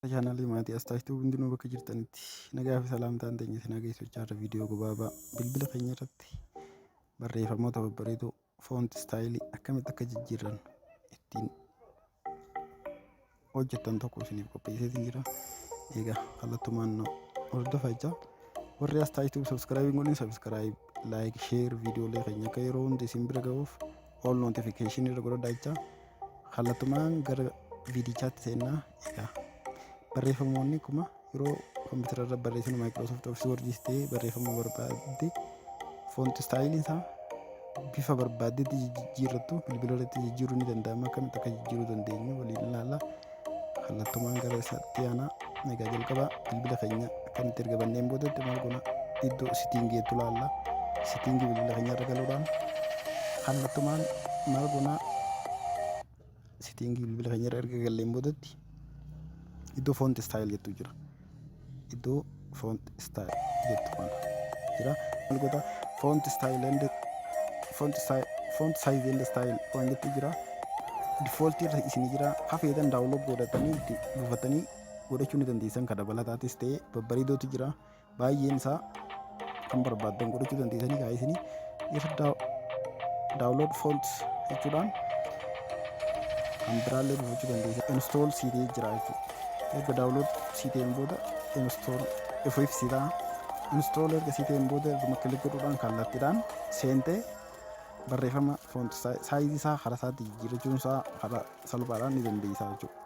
Chaanaalii maatii Astaaytuu hundinuu bakka jirtanitti nagaa fi salaamtaan teenyatti nagaa socho'aa irra viidiyoo gabaabaa bilbila keenya irratti barreeffamoota babbareedoo foont istaayilii akkamitti akka jijjiirran ittiin hojjetan tokko isiniif qopheessee jira. Egaa kallattumaan hordofaa jira. Warri Astaaytuu sabskiraaybii godhin sabskiraayib, laayik, sheer viidiyoolee keenya akka yeroo hundi isin bira ga'uuf ool nootifikeeshinii irra godhadhaa jecha kallattumaan gara viidichaatti seennaa. Egaa barreeffamoonni kuma yeroo kompiitara irra barreessinu Microsoft Office Word ta'ee barreeffama barbaadde foont istaayiliin isaa bifa barbaaddetti jijjiirrattu bilbila irratti jijjiiruu ni danda'ama. Akkamitti akka jijjiiruu dandeenyu waliin ilaalla. Kallattumaan gara isaatti aanaa. Egaa jalqaba bilbila keenya akkamitti erga banneen boodatti maal goona iddoo sitiingiitu ilaalla. Sitiingii bilbila keenya irra galuudhaan kallattumaan maal goona sitiingii bilbila keenya irra erga galleen boodatti iddoo foont istaayil jettu jira. Iddoo foont istaayil jettu kana jira. Maal goota foont istaayil and foont saayiz and istaayil waan jettu jira. Difooltii irra isin jira. Hafeetan daawunlood godhatanii itti buufatanii godhachuu ni dandeessan. Kan dabalataatis ta'ee babbareedootu jira. Baay'een isaa kan barbaadan godhachuu dandeessanii kaa isin irra daawunlood foont jechuudhaan kan biraallee buufachuu dandeessan. Install siitee jira jechuudha. Erga daawunlood siiteen booda install FF siitaa install erga siiteen booda erga kilik godhuudhaan kallattiidhaan seentee barreeffama foont saayizii isaa hara isaatti jijjiirrachuun isaa hara salphaadhaan ni dandeessa jechuudha.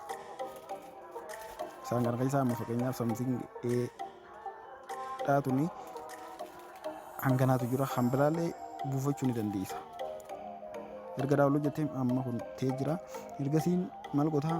Isaan kana keessaa amma fakkeenyaaf Samsung A dhaatuni hanganaatu jira. Kan biraallee buufachuu ni dandeessa. Erga daawunlood jettee amma kun ta'ee jira. Ergasiin maal gootaa